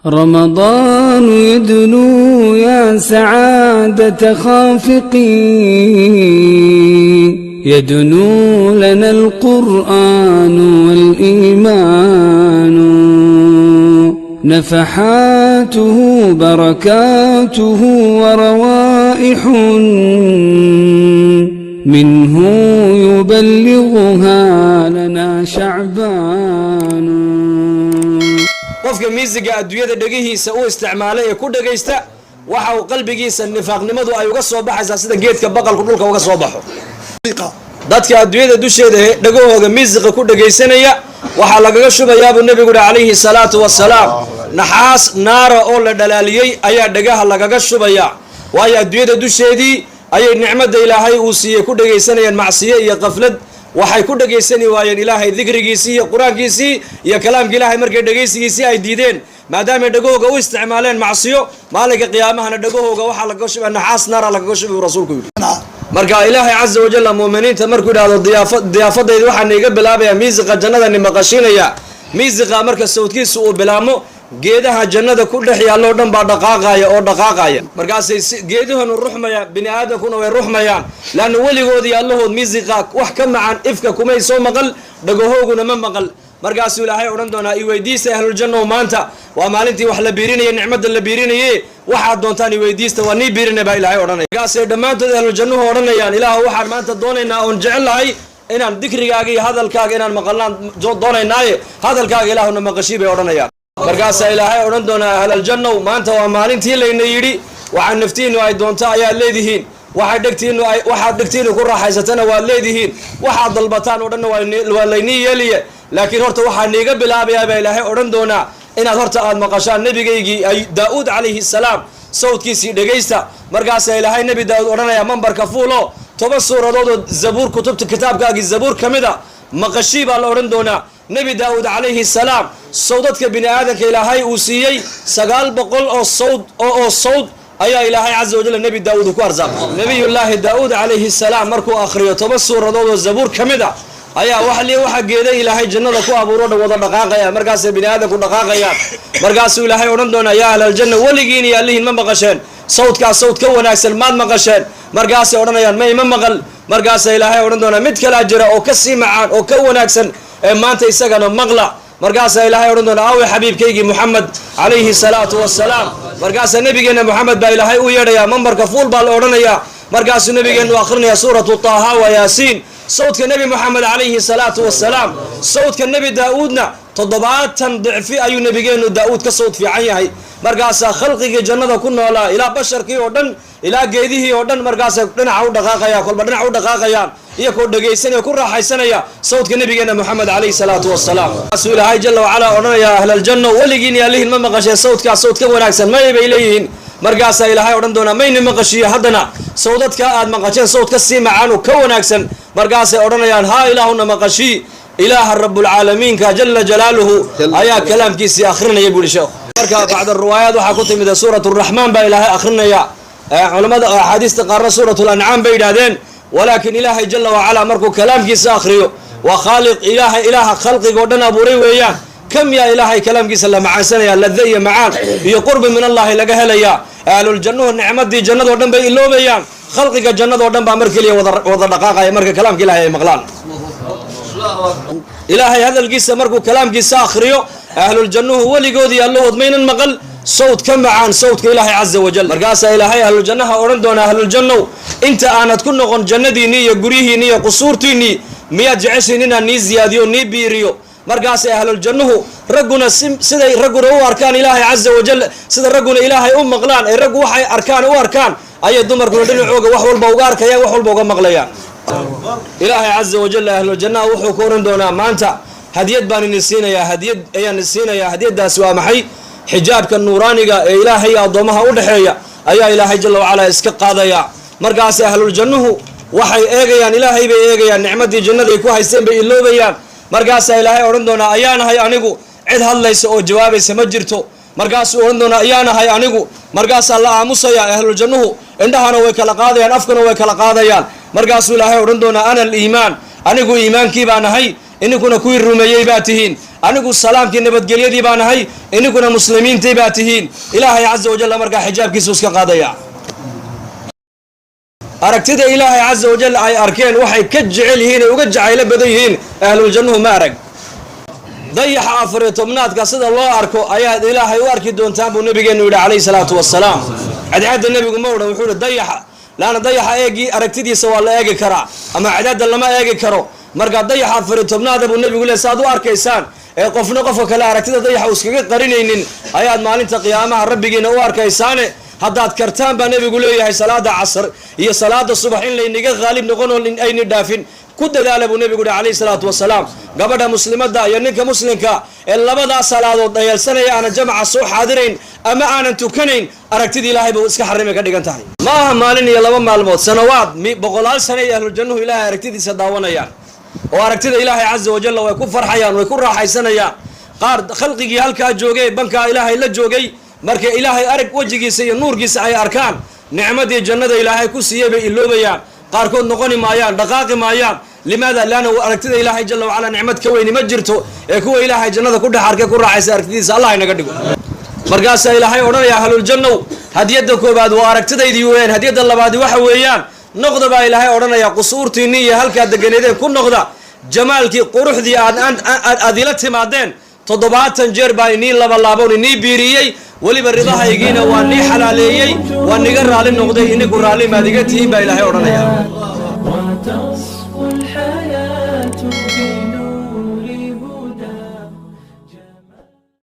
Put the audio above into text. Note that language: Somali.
رمضان يدنو يا سعادة خافقين، يدنو لنا القرآن والإيمان، نفحاته بركاته وروائح منه يبلغها لنا شعبان. qofka miisiga adduunyada dhagihiisa uu isticmaalay ee ku dhageysta waxa uu qalbigiisa nifaaqnimadu ay uga soo baxaysaa sida geedka baqalku dhulka uga soo baxo. dadka adduunyada dusheeda dhagahooda miisiga ku dhageysanaya waxa lagaga shubayaa buu nabigu calayhi salaatu wasalaam naxaas naara oo la dhalaaliyay ayaa dhagaha lagaga shubaya. waayo adduunyada dusheedii ayay nicmada ilaahay uu siiyay ku dhageysanayaan macsiyo iyo qaflad. waxay ku dhageysani waayeen ilaahay dhikrigiisii iyo quraankiisii iyo kalaamka ilaahay markay dhageysigiisii ay diideen maadaama dhagahooga u isticmaaleen macsiyo maalinka qiyaamahana dhagahooga waxa laga shubaa naxaas naara laga shubay rasuulku yiri. marka ilaahay azza wa jalla muuminiinta markuu yiraahdo diyaafadayda waxaan iga bilaabayaa miisiqa jannada nimaqashinaya. miisiqa marka sawdkiisu uu bilaamo geedaha jannada ku dhex yaalo dhan baa dhaqaaqaya oo dhaqaaqaya. markaasay geeduhanu ruxmaya bini aadamkuna way ruxmayaan laana weligoodii allahood miisiqa wax ka macaan ifka kumay soo maqal dhagahooguna ma maqal. markaasuu ilaahay odhan doonaa i weydiista ahlul janna maanta waa maalintii wax la biirinaya nicmada la biirinaye waxaad doontaan i weydiista waa nii biirinay baa ilaahay odhanaya. markaasay dhammaantood ahlul jannuhu odhanayaan ilaahu waxaan maanta doonaynaa oon jecelahay inaan dikrigaaga iyo hadalkaaga inaan maqalnaan doonaynaaye hadalkaaga ilaahuna maqashii bay odhanayaan. markaasaa ilaahay odhan doonaa ahlal jannow maanta waa maalintii layna yidhi waxaa naftiinu ay doonta ayaad leedihiin, waxaad dhegtiinu ku raaxaysatana waad leedihiin, waxaad dalbataan oo dhanna waa laynii yeeliye. laakiin horta waxaa niiga bilaabayaa baa ilaahay odhan doonaa inaad horta aad maqashaan nebigaygii daa'uud calayhi salaam sawdkiisii dhegaysta. markaasaa ilaahay nebi daa'uud odhanayaa mambarka fuulo 10 suuradoodoo zabuur kutubta kitaabkaagii zabuur ka mida maqashii baa la odhan doonaa. nebi daa'uud calayhi salaam sawdadka bini aadanka ilaahay uu siiyey 900 oo sawd ayaa ilaahay caza wajalla nebi daa'uud ku arsaaqay. nebiyullaahi daa'uud calayhi salaam markuu akhriyo 10 suuradood oo zabuur ka mida ayaa waxa geeday ilaahay jannada ku abuuro wada dhaqaaqaya. markaasay bini aadanku dhaqaaqayaan. markaasuu ilaahay odhan doonaa yaa ahlal janna weligiin iyo allihiin ma maqasheen sawdkaas sawd ka wanaagsan maad maqasheen? markaasay odhanayaan may ma maqal. markaasaa ilaahay odhan doonaa mid kalaa jira oo ka sii macaan oo ka wanaagsan ee maanta isagana maqla. markaasaa ilaahay odhan doonaa aaway xabiibkaygii muxamed calayhi salaatu wasalaam. markaasaa nebigeenna muxamed baa ilaahay u yeedhayaa mambarka fuul baa la odhanayaa. markaasuu nebigeennu akhrinayaa suuratu taaha wa yaasiin sawdka nebi moxamed calayhi salaatu wasalaam. sawdka nebi daa'uudna 70 dicfi ayuu nebigeennu daa'uud ka sawd fiican yahay. markaasaa khalqigii jannada ku noolaa ilaa basharkii oo dhan ilaa geedihii oo dhan markaasay dhinaca u dhaqaaqaya kolba dhinaca u dhaqaaqayaan iyagoo dhagaysanaya ku raaxaysanaya sawdka nebigeenna moxamed calayhi salaatu wasalaam. markaasuu ilaahay jalla wacalaa odhanayaa ahlal janna weligiin iyo allihiin ma maqasheen sawdkaas sawd ka wanaagsan may bay leeyihiin. markaasaa ilaahay odhan doonaa mayna maqashiyo haddana sawdadka aad maqasheen sawd ka sii macaan oo ka wanaagsan. markaasay odhanayaan haa ilaahuna maqashii ilaaha rabbulcaalamiinka jalla jalaaluhu ayaa kalaamkiisii akhrinaya buuhi sheekh. marka bacda riwaayaad waxaa ku timid suuratu raxmaan baa ilaahay akhrinaya. culamada axaadiista qaarna suuratu lancaam bay yidhaahdeen walaakin ilaahay jalla wacalaa markuu kalaamkiisa akhriyo waa khaaliq ilaaha khalqigoo dhan abuuray weeyaan. kam yaa ilaahay kalaamkiisa la macaansanaya lada iyo macaan iyo qurbi min allahi laga helayaa. ahlul jannuhu nicmadii jannadoo dhan bay iloobayaan. khalqiga jannadoo dhan baa mar keliya wada dhaqaaqaya marka kalaamka ilaahay ay maqlaan. ilaahay hadalkiisa markuu kalaamkiisa akhriyo ahlul jannuhu weligoodii allahood maynan maqal sawd ka macaan sawdka ilaahay caza wajal. markaasaa ilaahay ahlul jannaha odhan doonaa ahlul jannow inta aanad ku noqon jannadiinnii iyo guryihiinnii iyo qusuurtiinnii miyaad jeceshiin inaan nii ziyaadiyo nii biiriyo? markaasay ahlul jannuhu ragguna siday ragguna u arkaan ilaahay caza wajal sida ragguna ilaahay u maqlaan ee raggu waxay arkaan u arkaan ayay dumarkuna dhinacooga wax walba uga arkayaan wax walba uga maqlayaan. ilaahay caza wajal ahlul jannaha wuxuu ku odhan doonaa maanta hadiyad baan idin siinayaa hadiyad ayaan idin siinayaa. hadiyadaasi waa maxay? xijaabka nuuraaniga ee ilaahay addoomaha u dhexeeya ayaa ilaahay jalla wacalaa iska qaadaya. markaasay ahlul jannuhu waxay eegayaan ilaahay bay eegayaan nicmadii jannada ay ku haysteen bay iloobayaan. markaasaa ilaahay odhan doonaa ayaanahay anigu cid hadlaysa oo jawaabaysa ma jirto. markaasuu odhan doonaa ayaanahay anigu. markaasaa la aamusaya ahlul jannuhu indhahana way kala qaadayaan afkana way kala qaadayaan. markaasuu ilaahay odhan doonaa ana aliimaan anigu iimaankii baan ahay ininkuna kuwii rumeeyey baa tihiin anigu salaamkii nabadgelyadii baan ahay ininkuna muslimiintii baa tihiin ilaahay caza wajalla markaa xijaabkiisu iska qaadaya aragtida ilaahay caza wajalla ay arkeen waxay ka jecel yihiin ay uga jacaylo badan yihiin ahlul jannuhu ma arag dayaxa 14aadka sida loo arko ayaad ilaahay u arki doontaan buu nabigeenu yidhi calayhi salaatu wassalaam cadceedda nabigu ma odhan wuxuu yidhi dayaxa laana dayaxa eegii aragtidiisa waa la eegi karaa ama cadceedda lama eegi karo marka dayaxa 14aada buu nabigu leeyahay saad u arkaysaan ee qofna qofka kale aragtida dayaxa uu iskaga qarinaynin ayaad maalinta qiyaamaha rabbigiina u arkaysaane haddaad kartaan baa nabigu leeyahay salaada casr iyo salaada subax in laynaga qaalib noqon oo ayni dhaafin ku dadaala buu nabigu yidhi calayhi salaatu wassalaam gabadha muslimadda iyo ninka muslimka ee labadaa salaadood dhayalsanaya aanan jamaca soo xaadirayn ama aanan tukanayn aragtida ilaahay buu iska xarimay ka dhigan tahay ma aha maalin iyo laba maalmood sanawaad boqolaal sano iyo ahluljannuhu ilaahay aragtidiisa daawanayaan oo aragtida ilaahay caza wajalla way ku farxayaan way ku raaxaysanayaan qaar khalqigii halkaa joogay bankaa ilaahay la joogay marka ilaahay arag wajigiisa iyo nuurkiisa ay arkaan nicmadii jannada ilaahay ku siiyey bay iloobayaan qaarkood noqoni maayaan dhaqaaqi maayaan limaada laana aragtida ilaahay jalla wacala nicmad ka weyni ma jirto ee kuwa ilaahay jannada ku dhex arkay ku raaxaysa aragtidiisa allah inaga dhigo markaasaa ilaahay odhanaya ahlul jannow hadiyadda koobaad waa aragtidaydii weeyaan hadiyadda labaadi waxa weeyaan noqda baa ilaahay odhanaya qusuurtiinni iyo halkaa deganeedeen ku noqda jamaalkii quruxdii aad ila timaadeen 70 jeer baa inii labalaaboon inii biiriyey weliba ridahaygiina waa nii xalaaleeyey waa niga raali noqday inigu raalli maad iga tihiin baa ilaahay odhanaya